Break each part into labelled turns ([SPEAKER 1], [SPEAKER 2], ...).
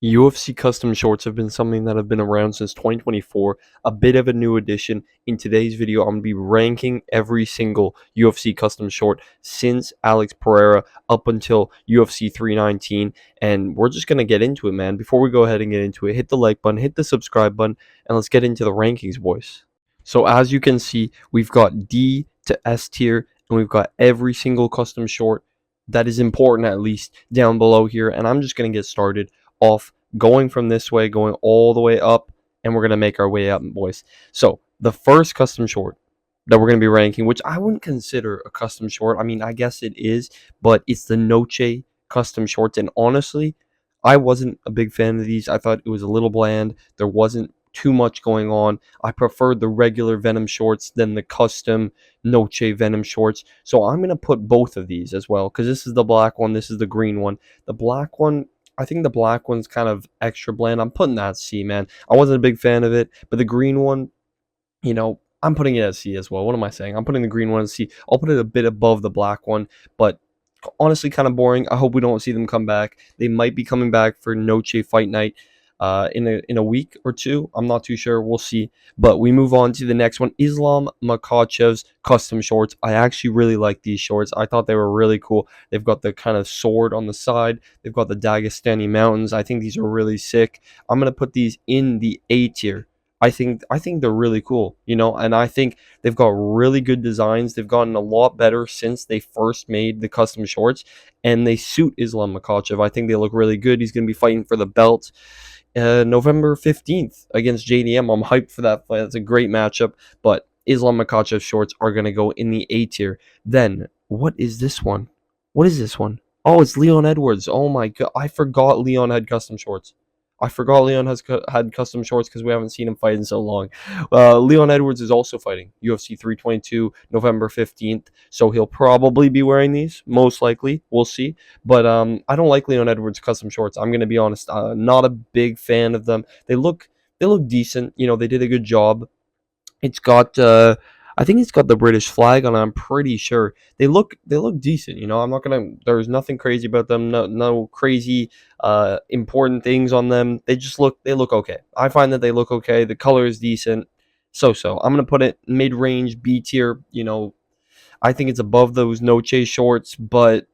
[SPEAKER 1] UFC custom shorts have been something that have been around since 2024, a bit of a new addition. In today's video, I'm going to be ranking every single UFC custom short since Alex Pereira up until UFC 319, and we're just going to get into it, man. Before we go ahead and get into it, hit the like button, hit the subscribe button, and let's get into the rankings, boys. So as you can see, we've got D to S tier, and we've got every single custom short that is important at least down below here, and I'm just going to get started off going from this way, going all the way up, and we're going to make our way up, boys. So the first custom short that we're going to be ranking, which I wouldn't consider a custom short. I mean, I guess it is, but it's the Noche custom shorts. And honestly, I wasn't a big fan of these. I thought it was a little bland. There wasn't too much going on. I preferred the regular Venom shorts than the custom Noche Venom shorts. So I'm going to put both of these as well, because this is the black one, this is the green one. The black one, I think the black one's kind of extra bland. I'm putting that C, man. I wasn't a big fan of it, but the green one, I'm putting it as C as well. What am I saying? I'm putting the green one as C. I'll put it a bit above the black one, but honestly kind of boring. I hope we don't see them come back. They might be coming back for Noche Fight Night in a week or two. I'm not too sure. We'll see. But we move on to the next one. Islam Makhachev's custom shorts. I actually really like these shorts. I thought they were really cool. They've got the kind of sword on the side. They've got the Dagestani mountains. I think these are really sick. I'm going to put these in the A tier. I think they're really cool, and I think they've got really good designs. They've gotten a lot better since they first made the custom shorts, and they suit Islam Makhachev. I think they look really good. He's going to be fighting for the belt November 15th against JDM. I'm hyped for that fight. That's a great matchup, but Islam Makhachev shorts are going to go in the A tier. Then, what is this one? What is this one? Oh, it's Leon Edwards. Oh my god, I forgot Leon had custom shorts. I forgot Leon had custom shorts because we haven't seen him fight in so long. Leon Edwards is also fighting UFC 322 November 15th, so he'll probably be wearing these, most likely. We'll see. But I don't like Leon Edwards custom shorts. I'm going to be honest. Not a big fan of them. They look decent. They did a good job. It's got I think it's got the British flag on it. I'm pretty sure they look decent. I'm not gonna. There's nothing crazy about them. No crazy important things on them. They look okay. I find that they look okay. The color is decent. So I'm gonna put it mid range B tier. I think it's above those no chase shorts, but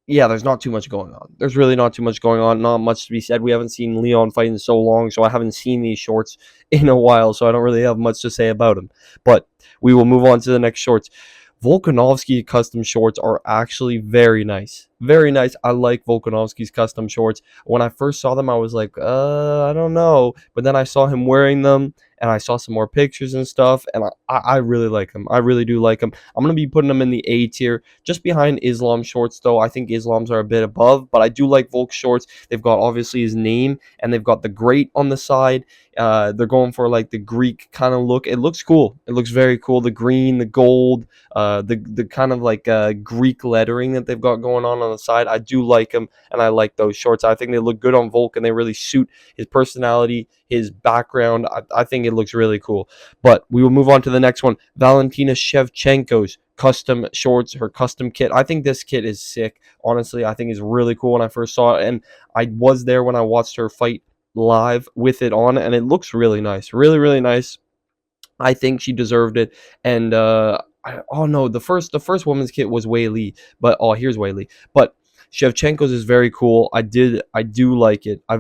[SPEAKER 1] yeah, there's not too much going on. There's really not too much going on. Not much to be said. We haven't seen Leon fight in so long, so I haven't seen these shorts in a while, so I don't really have much to say about him. But we will move on to the next shorts. Volkanovski custom shorts are actually very nice. Very nice. I like Volkanovski's custom shorts. When I first saw them, I was like, I don't know. But then I saw him wearing them, and I saw some more pictures and stuff, and I really like them. I really do like them. I'm going to be putting them in the A tier, just behind Islam shorts, though. I think Islam's are a bit above, but I do like Volk shorts. They've got, obviously, his name, and they've got the great on the side. They're going for, like, the Greek kind of look. It looks cool. It looks very cool. The green, the gold, the kind of, like, Greek lettering that they've got going on the side. I do like them, and I like those shorts. I think they look good on Volk, and they really suit his personality, his background. I think it looks really cool. But we will move on to the next one. Valentina Shevchenko's custom shorts, her custom kit. I think this kit is sick. Honestly, I think it's really cool when I first saw it, and I was there when I watched her fight live with it on, and it looks really nice. Really, really nice. I think she deserved it. And oh no, the first woman's kit was Wei Li, but here's Wei Li. But Shevchenko's is very cool. I do like it. I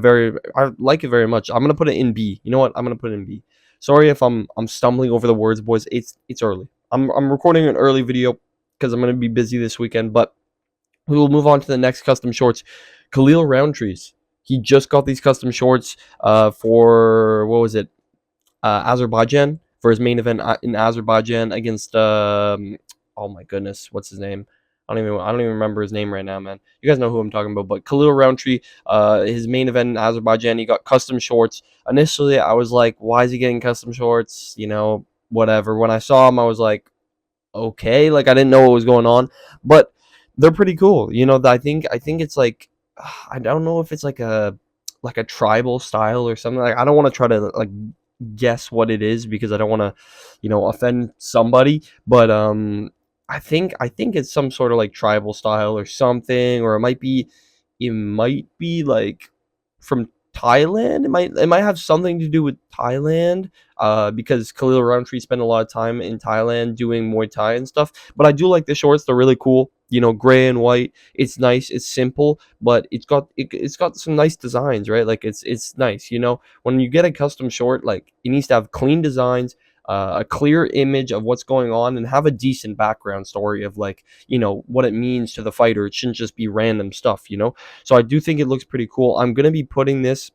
[SPEAKER 1] like it very much. I'm gonna put it in B. You know what? I'm gonna put it in B. Sorry if I'm stumbling over the words, boys. It's early. I'm recording an early video because I'm gonna be busy this weekend. But we will move on to the next custom shorts. Khalil Roundtree's. He just got these custom shorts for what was it? Azerbaijan, for his main event in Azerbaijan against oh my goodness, what's his name? I don't even remember his name right now, man. You guys know who I'm talking about. But Khalil Roundtree, his main event in Azerbaijan, he got custom shorts. Initially, I was like, why is he getting custom shorts? Whatever. When I saw him, I was like, okay, like I didn't know what was going on, but they're pretty cool. I think it's like I don't know if it's like a tribal style or something. Like I don't want to try to like guess what it is because I don't want to, offend somebody. But I think it's some sort of like tribal style or something, or it might be like from Thailand. It might have something to do with Thailand, because Khalil Roundtree spent a lot of time in Thailand doing Muay Thai and stuff. But I do like the shorts; they're really cool. You know, gray and white. It's nice. It's simple, but it's got some nice designs, right? Like it's nice. You know, when you get a custom short, like it needs to have clean designs, a clear image of what's going on, and have a decent background story of, like, what it means to the fighter. It shouldn't just be random stuff, so I do think it looks pretty cool. I'm going to be putting this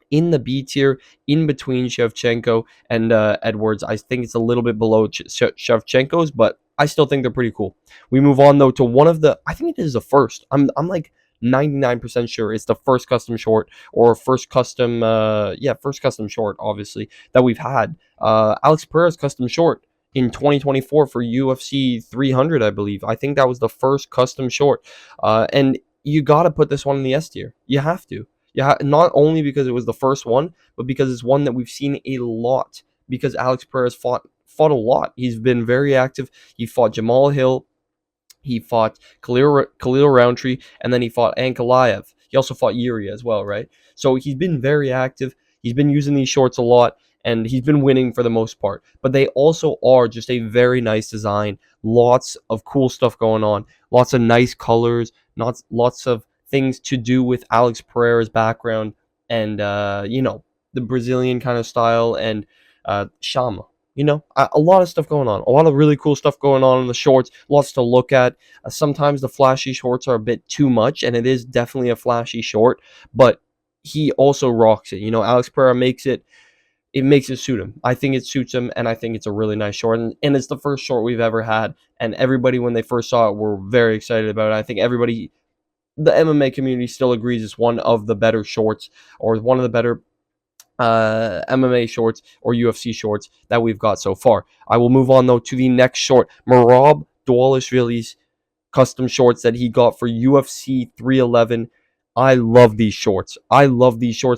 [SPEAKER 1] in the B tier, in between Shevchenko and Edwards. I think it's a little bit below Shevchenko's, but I still think they're pretty cool. We move on though to one of the, I think it is the first. I'm like 99% sure it's the first custom short, or first custom first custom short, obviously, that we've had. Alex Pereira's custom short in 2024 for UFC 300, I believe. I think that was the first custom short. And you got to put this one in the S tier. You have to. Yeah, not only because it was the first one, but because it's one that we've seen a lot. Because Alex Pereira's fought a lot. He's been very active. He fought Jamal Hill. He fought Khalil Roundtree, and then he fought Ankalaev. He also fought Yuri as well, right? So he's been very active. He's been using these shorts a lot, and he's been winning for the most part. But they also are just a very nice design. Lots of cool stuff going on. Lots of nice colors. Lots of things to do with Alex Pereira's background, and the Brazilian kind of style, and Shama. A lot of stuff going on. A lot of really cool stuff going on in the shorts. Lots to look at. Sometimes the flashy shorts are a bit too much, and it is definitely a flashy short, but he also rocks it. Alex Pereira makes it suit him. I think it suits him, and I think it's a really nice short. And it's the first short we've ever had. And everybody, when they first saw it, were very excited about it. I think everybody, the MMA community, still agrees it's one of the better shorts, or one of the better MMA shorts or UFC shorts that we've got so far. I will move on though to the next short, Merab Dvalishvili's custom shorts that he got for UFC 311. I love these shorts.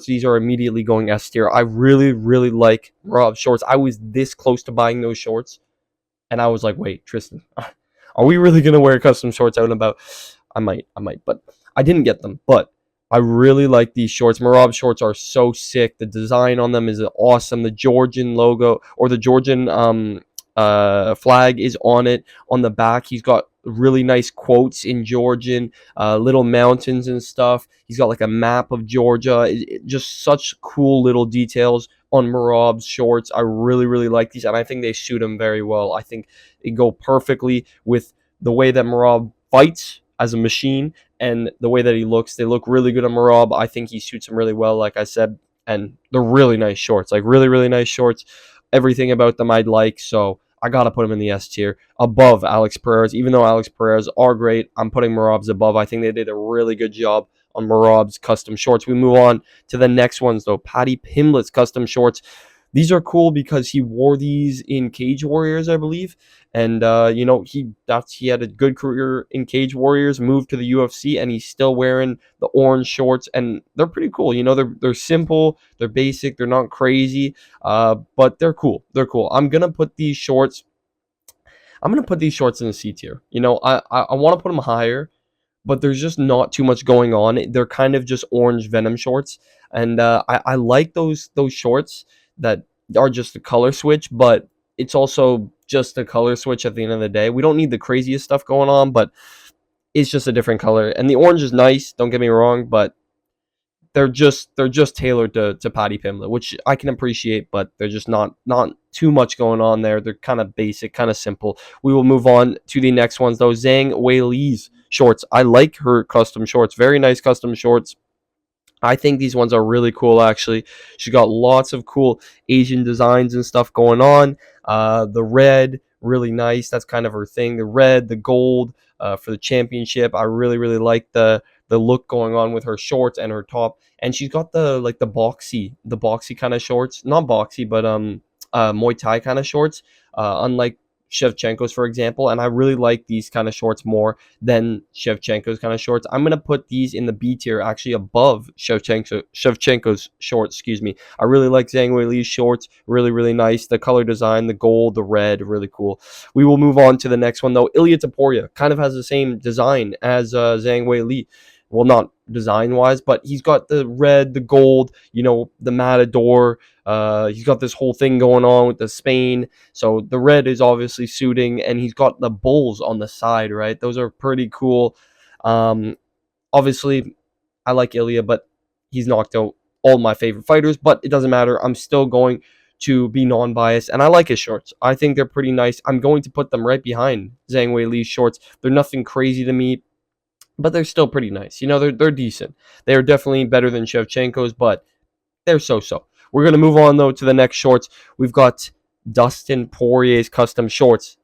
[SPEAKER 1] These are immediately going S tier. I really, really like Merab's shorts. I was this close to buying those shorts, and I was like, wait, Tristan, are we really gonna wear custom shorts out and about? I might, but I didn't get them. But I really like these shorts. Merab shorts are so sick. The design on them is awesome. The Georgian logo, or the Georgian flag, is on it. On the back, he's got really nice quotes in Georgian, little mountains and stuff. He's got like a map of Georgia. Just such cool little details on Merab's shorts. I really, really like these, and I think they suit him very well. I think they go perfectly with the way that Merab fights as a machine, and the way that he looks. They look really good on Merab. I think he suits him really well, like I said, and they're really nice shorts, like really, really nice shorts. Everything about them I'd like, so I gotta put him in the S tier, above Alex Pereira's. Even though Alex Pereira's are great, I'm putting Merab's above. I think they did a really good job on Merab's custom shorts. We move on to the next ones though. Paddy Pimblett's custom shorts. These are cool because he wore these in Cage Warriors, I believe, and he had a good career in Cage Warriors, moved to the UFC, and he's still wearing the orange shorts, and they're pretty cool. They're simple, they're basic, they're not crazy, but they're cool. They're cool. I'm gonna put these shorts in the C tier. I want to put them higher, but there's just not too much going on. They're kind of just orange Venom shorts, and I like those shorts that are just a color switch, but it's also just a color switch at the end of the day. We don't need the craziest stuff going on, but it's just a different color. And the orange is nice, don't get me wrong, but they're just tailored to Paddy Pimblett, which I can appreciate, but they're just not too much going on there. They're kind of basic, kind of simple. We will move on to the next ones though. Zhang Weili's shorts. I like her custom shorts. Very nice custom shorts. I think these ones are really cool, actually. She got lots of cool Asian designs and stuff going on. The red, really nice. That's kind of her thing. The red, the gold for the championship. I really, really like the look going on with her shorts and her top. And she's got the boxy kind of shorts. Not boxy, but Muay Thai kind of shorts. Unlike Shevchenko's, for example, and I really like these kind of shorts more than Shevchenko's kind of shorts. I'm gonna put these in the B tier, actually above Shevchenko's shorts. Excuse me. I really like Zhang Weili's shorts. Really, really nice. The color design, the gold, the red, really cool. We will move on to the next one though. Ilia Topuria kind of has the same design as Zhang Weili. Well, not design wise, but he's got the red, the gold, the Matador. He's got this whole thing going on with the Spain. So the red is obviously suiting, and he's got the bulls on the side, right? Those are pretty cool. Um, Obviously, I like Ilya, but he's knocked out all my favorite fighters. But it doesn't matter. I'm still going to be non-biased, and I like his shorts. I think they're pretty nice. I'm going to put them right behind Zhang Wei Li's shorts. They're nothing crazy to me, but they're still pretty nice. They're decent. They are definitely better than Shevchenko's, but they're so-so. We're gonna move on though to the next shorts. We've got Dustin Poirier's custom shorts.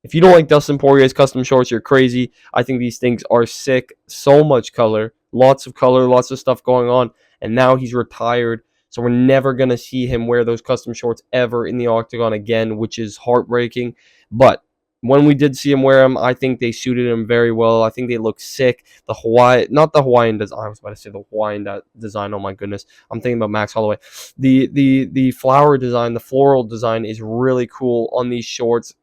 [SPEAKER 1] If you don't like Dustin Poirier's custom shorts, you're crazy. I think these things are sick. So much color, lots of stuff going on. And now he's retired. So we're never going to see him wear those custom shorts ever in the octagon again, which is heartbreaking. But when we did see him wear them, I think they suited him very well. I think they look sick. Not the Hawaiian design. I was about to say the Hawaiian design. Oh my goodness, I'm thinking about Max Holloway. The flower design, the floral design is really cool on these shorts.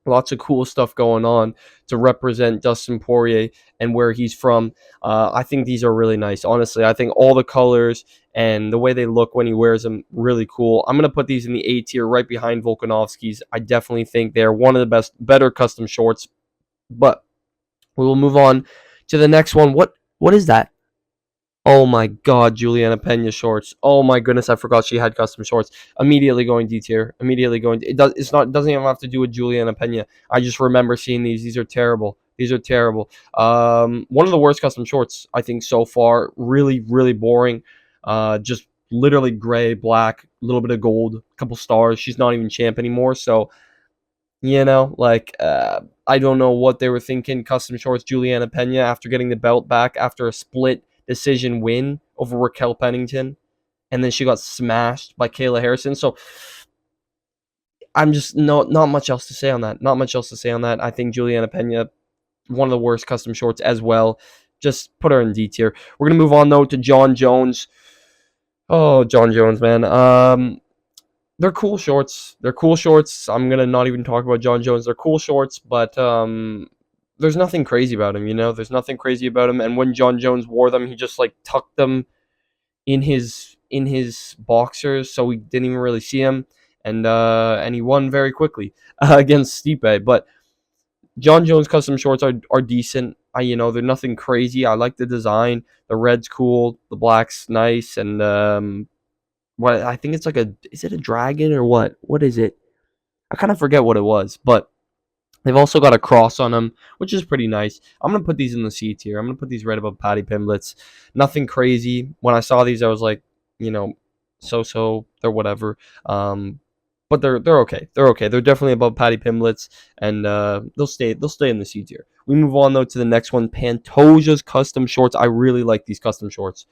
[SPEAKER 1] Lots of cool stuff going on to represent Dustin Poirier and where he's from. I think these are really nice. Honestly, I think all the colors and the way they look when he wears them, really cool. I'm going to put these in the A tier right behind Volkanovski's. I definitely think they're one of the better custom shorts. But we will move on to the next one. What is that? Oh my God, Juliana Pena shorts. Oh my goodness, I forgot she had custom shorts. Immediately going D tier. Immediately going. It doesn't even have to do with Juliana Pena. I just remember seeing these. These are terrible. These are terrible. One of the worst custom shorts I think so far. Really, really boring. Just literally gray, black, a little bit of gold, a couple stars. She's not even champ anymore. So I don't know what they were thinking. Custom shorts, Juliana Pena, after getting the belt back after a split decision win over Raquel Pennington, and then she got smashed by Kayla Harrison. So I'm just not much else to say on that. Not much else to say on that. I think Juliana Pena, one of the worst custom shorts as well. Just put her in D tier. We're gonna move on though to John Jones. Oh, John Jones, man. They're cool shorts. They're cool shorts. I'm gonna not even talk about John Jones. They're cool shorts, but there's nothing crazy about him. There's nothing crazy about him. And when John Jones wore them, he just like tucked them in his boxers, so we didn't even really see him. And he won very quickly against Stipe. But John Jones custom shorts are decent. They're nothing crazy. I like the design. The red's cool. The black's nice, and what I think it's like is it a dragon or what? What is it? I kind of forget what it was, but they've also got a cross on them, which is pretty nice. I'm going to put these in the C tier. I'm going to put these right above Paddy Pimblett's. Nothing crazy. When I saw these, I was like, so, they're whatever. But they're okay. They're okay. They're definitely above Paddy Pimblett's, and they'll stay in the C tier. We move on though to the next one, Pantoja's custom shorts. I really like these custom shorts.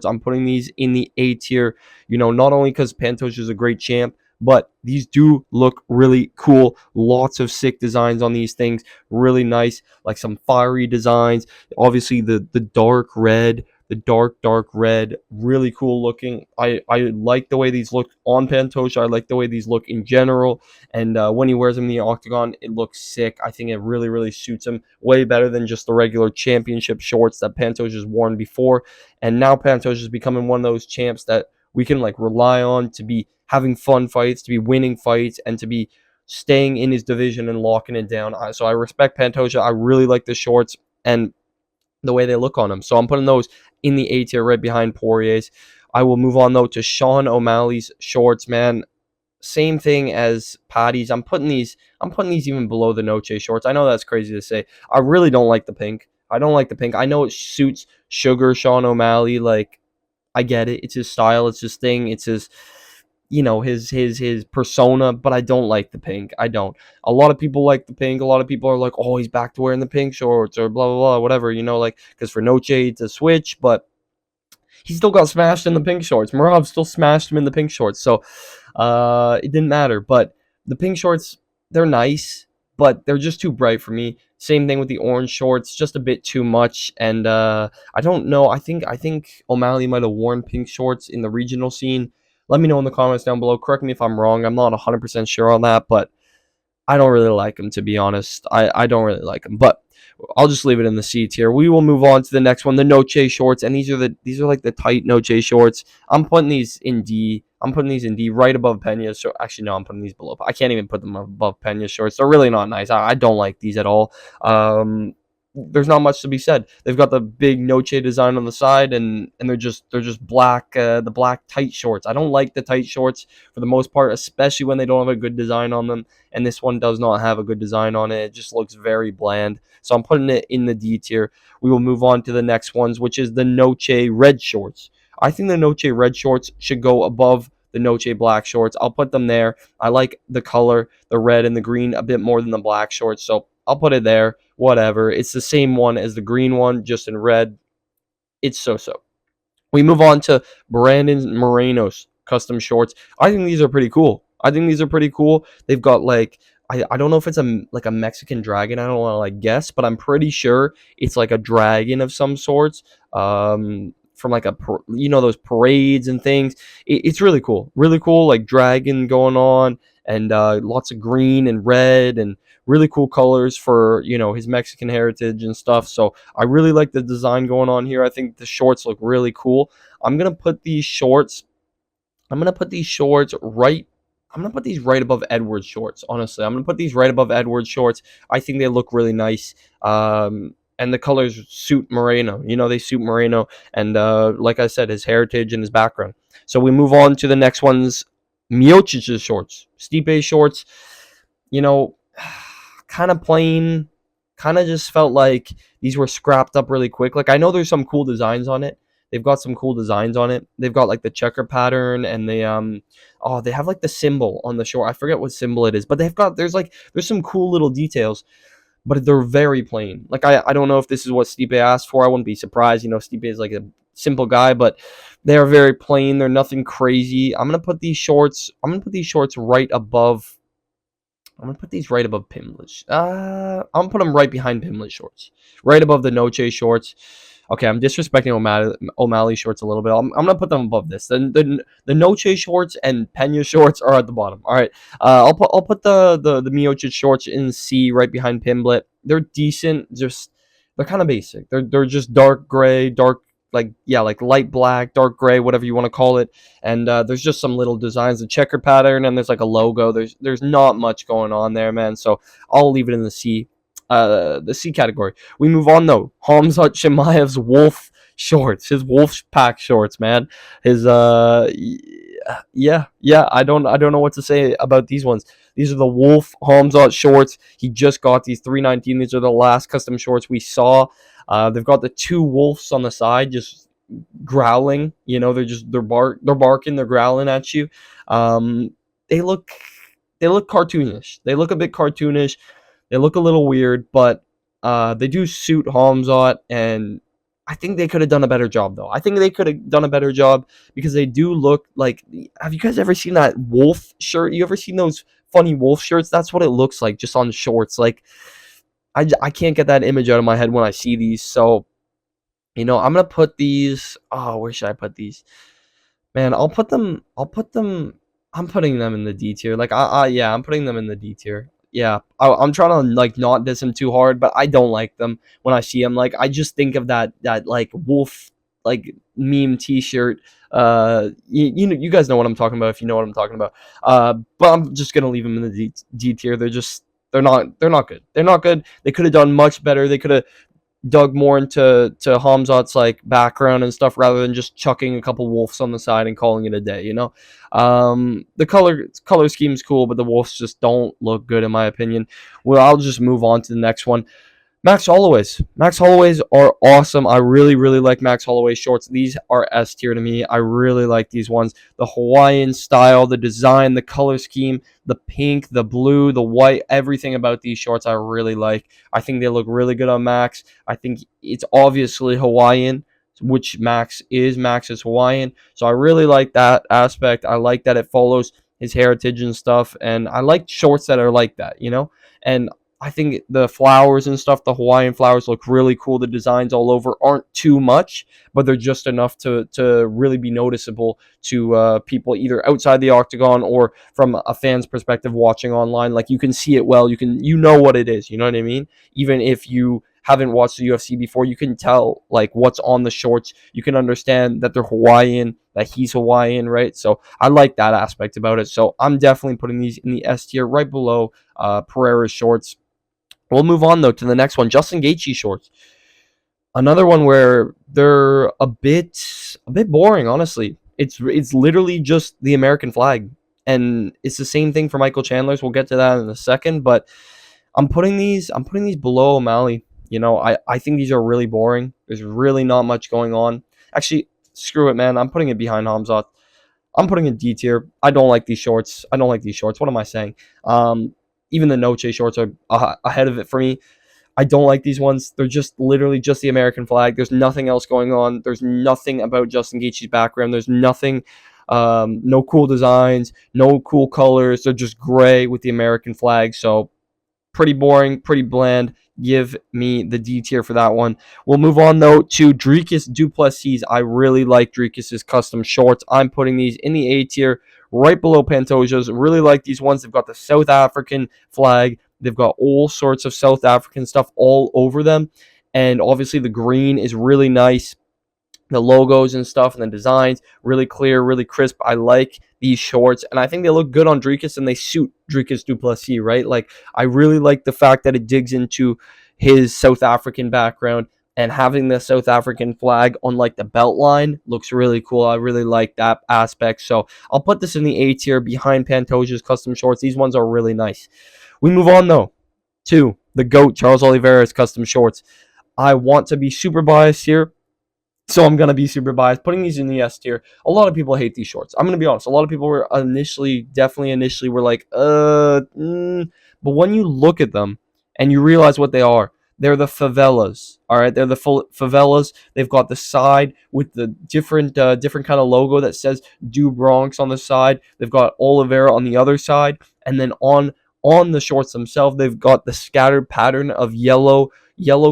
[SPEAKER 1] I'm putting these in the A tier. Not only because Pantoja is a great champ, but these do look really cool. Lots of sick designs on these things. Really nice, like some fiery designs. Obviously, the dark red, the dark red, really cool looking. I like the way these look on Pantoja. I like the way these look in general. And when he wears them in the octagon, it looks sick. I think it really, really suits him way better than just the regular championship shorts that Pantoja's worn before. And now Pantoja's becoming one of those champs that we can like rely on to be having fun fights, to be winning fights, and to be staying in his division and locking it down. So I respect Pantoja. I really like the shorts and the way they look on him. So I'm putting those in the A tier right behind Poirier's. I will move on though to Sean O'Malley's shorts, man. Same thing as Paddy's. I'm putting these even below the Noche shorts. I know that's crazy to say. I really don't like the pink. I know it suits Sugar Sean O'Malley. Like, I get it. It's his style. It's his thing. It's his, his persona. But I don't like the pink. I don't. A lot of people like the pink. A lot of people are like, oh, he's back to wearing the pink shorts or blah blah blah, whatever. Because for Noche it's a switch, but he still got smashed in the pink shorts. Murav still smashed him in the pink shorts. So it didn't matter. But the pink shorts, they're nice, but they're just too bright for me. Same thing with the orange shorts, just a bit too much. And I don't know. I think O'Malley might have worn pink shorts in the regional scene. Let me know in the comments down below. Correct me if I'm wrong. I'm not 100% sure on that, but I don't really like them, to be honest. I don't really like them, but I'll just leave it in the C tier. We will move on to the next one, the Noche shorts, and these are like the tight Noche shorts. I'm putting these in D. I'm putting these in D, right above Pena's. So actually, no, I'm putting these below. I can't even put them above Pena's shorts. They're really not nice. I don't like these at all. There's not much to be said. They've got the big Noche design on the side, and they're just black, the black tight shorts. I don't like the tight shorts for the most part, especially when they don't have a good design on them. And this one does not have a good design on it. It just looks very bland. So I'm putting it in the D tier. We will move on to the next ones, which is the Noche red shorts. I think the Noche red shorts should go above the Noche black shorts. I'll put them there. I like the color, the red and the green, a bit more than the black shorts. So I'll put it there. Whatever. It's the same one as the green one, just in red. It's so. We move on to Brandon Moreno's custom shorts. I think these are pretty cool. They've got like, I don't know if it's a Mexican dragon. I don't want to like guess, but I'm pretty sure it's like a dragon of some sorts. From like those parades and things. It's really cool. Like dragon going on, and lots of green and red and really cool colors for his Mexican heritage and stuff. So I really like the design going on here. I think the shorts look really cool. I'm gonna put these shorts. I'm gonna put these shorts right. I'm gonna put these right above Edwards shorts. Honestly, I'm gonna put these right above Edwards shorts. I think they look really nice. And the colors suit Moreno. They suit Moreno, and like I said, his heritage and his background. So we move on to the next ones. Miocic's shorts, Stipe shorts. You know, kind of plain. Kind of just felt like these were scrapped up really quick. Like I know there's some cool designs on it. They've got some cool designs on it. They've got like the checker pattern, and they have like the symbol on the short. I forget what symbol it is, but there's some cool little details, but they're very plain. Like I don't know if this is what Stipe asked for. I wouldn't be surprised. Stipe is like a simple guy, but they are very plain. They're nothing crazy. I'm gonna put these shorts right above. I'm gonna put these right above Pimlet. I'm gonna put them right behind Pimlet shorts, right above the Noche shorts. Okay, I'm disrespecting O'Malley shorts a little bit. I'm gonna put them above this. The Noche shorts and Pena shorts are at the bottom. All right, I'll put the Miocic shorts in C right behind Pimlet. They're decent. Just they're kind of basic. They're just dark gray, like light black, dark gray, whatever you want to call it. And there's just some little designs, a checker pattern, and there's like a logo. There's not much going on there, man. So I'll leave it in the C category. We move on though. Hamzat Shemaev's wolf shorts, his wolf pack shorts, man. His yeah. I don't know what to say about these ones. These are the wolf Hamzat shorts. He just got these 319. These are the last custom shorts we saw. They've got the two wolves on the side, just growling. They're barking, they're growling at you. They look cartoonish. They look a bit cartoonish. They look a little weird, but they do suit Hamzat, and I think they could have done a better job, though. I think they could have done a better job because they do look like. Have you guys ever seen that wolf shirt? You ever seen those funny wolf shirts? That's what it looks like, just on shorts. Like, I can't get that image out of my head when I see these. So, I'm gonna put these. Oh, where should I put these? Man, I'll put them. I'm putting them in the D tier. Like, yeah, I'm putting them in the D tier. Yeah, I'm trying to like not diss them too hard, but I don't like them when I see them. Like, I just think of that like wolf like meme T-shirt. You guys know what I'm talking about if you know what I'm talking about. But I'm just gonna leave them in the D tier. They're not good. They're not good. They could have done much better. They could have dug more into Hamzat's like background and stuff rather than just chucking a couple wolves on the side and calling it a day. The color scheme's cool, but the wolves just don't look good in my opinion. Well, I'll just move on to the next one. Max Holloway's. Max Holloway's are awesome. I really, really like Max Holloway shorts. These are S tier to me. I really like these ones. The Hawaiian style, the design, the color scheme, the pink, the blue, the white, everything about these shorts I really like. I think they look really good on Max. I think it's obviously Hawaiian, which Max is. Max is Hawaiian. So I really like that aspect. I like that it follows his heritage and stuff. And I like shorts that are like that, And I think the flowers and stuff, the Hawaiian flowers look really cool. The designs all over aren't too much, but they're just enough to really be noticeable to people either outside the octagon or from a fan's perspective watching online. Like you can see it well. You know what it is. You know what I mean? Even if you haven't watched the UFC before, you can tell like what's on the shorts. You can understand that they're Hawaiian, that he's Hawaiian, right? So I like that aspect about it. So I'm definitely putting these in the S tier, right below Pereira's shorts. We'll move on though to the next one, Justin Gaethje shorts. Another one where they're a bit boring, honestly. It's literally just the American flag, and it's the same thing for Michael Chandler's. We'll get to that in a second, but I'm putting these below O'Malley. I think these are really boring. There's really not much going on. Actually, screw it, man. I'm putting it behind Hamzat. I'm putting it D tier. I don't like these shorts. I don't like these shorts. What am I saying? Even the Noche shorts are ahead of it for me. I don't like these ones. They're just literally just the American flag. There's nothing else going on. There's nothing about Justin Gaethje's background. There's nothing, no cool designs, no cool colors. They're just gray with the American flag. So pretty boring, pretty bland. Give me the D tier for that one. We'll move on though to Dricus Du Plessis. I really like Dricus's custom shorts. I'm putting these in the A tier, right below Pantoja's. Really like these ones. They've got the South African flag. They've got all sorts of South African stuff all over them, and obviously the green is really nice. The logos and stuff and the designs really clear, really crisp. I like these shorts, and I think they look good on Dricus, and they suit Dricus Du Plessis, right? Like I really like the fact that it digs into his South African background, and having the South African flag on like the belt line looks really cool. I really like that aspect. So I'll put this in the A tier behind Pantoja's custom shorts. These ones are really nice. We move on though to the GOAT, Charles Oliveira's custom shorts. I want to be super biased here, so I'm going to be super biased, putting these in the S tier. A lot of people hate these shorts. I'm going to be honest. A lot of people were definitely initially were like, but when you look at them and you realize what they are, they're the favelas. All right, they're the favelas. They've got the side with the different kind of logo that says Do Bronx on the side. They've got Oliveira on the other side, and then on the shorts themselves, they've got the scattered pattern of yellow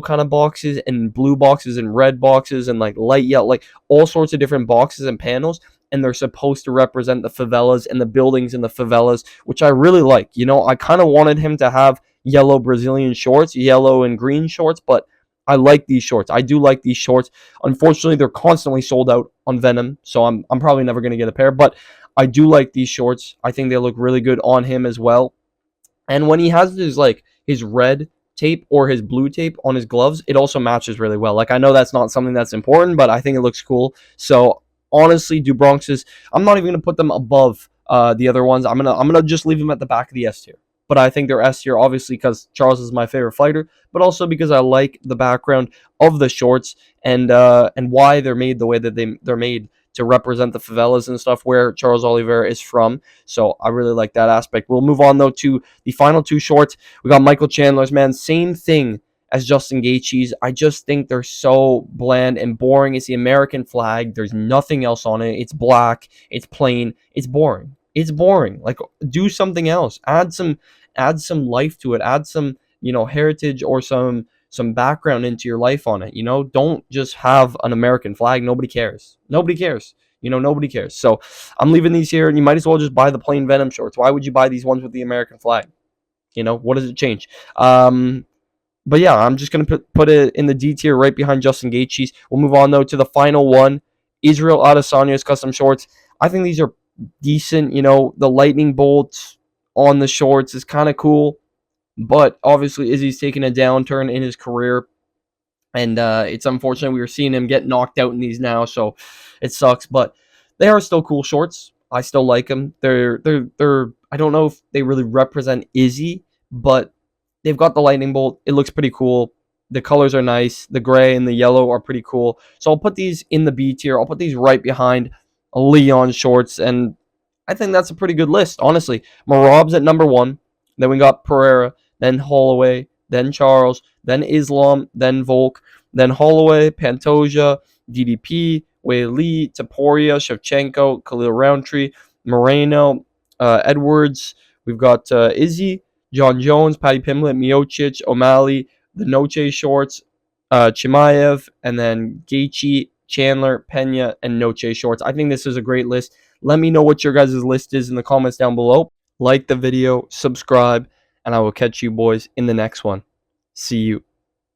[SPEAKER 1] kind of boxes and blue boxes and red boxes and like light yellow, like all sorts of different boxes and panels, and they're supposed to represent the favelas and the buildings in the favelas, which I really like. I kind of wanted him to have yellow Brazilian shorts, yellow and green shorts, but I like these shorts. I do like these shorts. Unfortunately, they're constantly sold out on Venom, so I'm probably never going to get a pair, but I do like these shorts. I think they look really good on him as well. And when he has his red tape or his blue tape on his gloves, it also matches really well. Like I know that's not something that's important, but I think it looks cool. So honestly, Du Bronx's, I'm not even gonna put them above the other ones. I'm gonna just leave them at the back of the S tier. But I think they're S tier, obviously, because Charles is my favorite fighter, but also because I like the background of the shorts and why they're made the way that they're made to represent the favelas and stuff where Charles Oliveira is from. So I really like that aspect. We'll move on though to the final two shorts. We got Michael Chandler's, man. Same thing as Justin Gaethje's. I just think they're so bland and boring. It's the American flag. There's nothing else on it. It's black. It's plain. It's boring. It's boring. Like do something else. Add some life to it. Add some, heritage or some background into your life on it. Don't just have an American flag. Nobody cares. Nobody cares. Nobody cares. So I'm leaving these here, and you might as well just buy the plain Venom shorts. Why would you buy these ones with the American flag? What does it change? But yeah, I'm just gonna put it in the D tier, right behind Justin Gaethje's. We'll move on though to the final one, Israel Adesanya's custom shorts. I think these are decent. The lightning bolts on the shorts is kind of cool, but obviously Izzy's taking a downturn in his career, and it's unfortunate. We were seeing him get knocked out in these now, so it sucks. But they are still cool shorts. I still like them. They're. I don't know if they really represent Izzy, but they've got the lightning bolt. It looks pretty cool. The colors are nice. The gray and the yellow are pretty cool. So I'll put these in the B tier. I'll put these right behind Leon shorts, and I think that's a pretty good list, honestly. Marab's at number 1. Then we got Pereira, then Holloway, then Charles, then Islam, then Volk, then Holloway, Pantoja, DDP, Wei Lee, Taporia, Shevchenko, Khalil Roundtree, Moreno, Edwards. We've got Izzy, John Jones, Paddy Pimblett, Miocic, O'Malley, the Noche shorts, Chimaev, and then Gaethje, Chandler, Pena, and Noche shorts. I think this is a great list. Let me know what your guys' list is in the comments down below. Like the video, subscribe, and I will catch you boys in the next one. See you.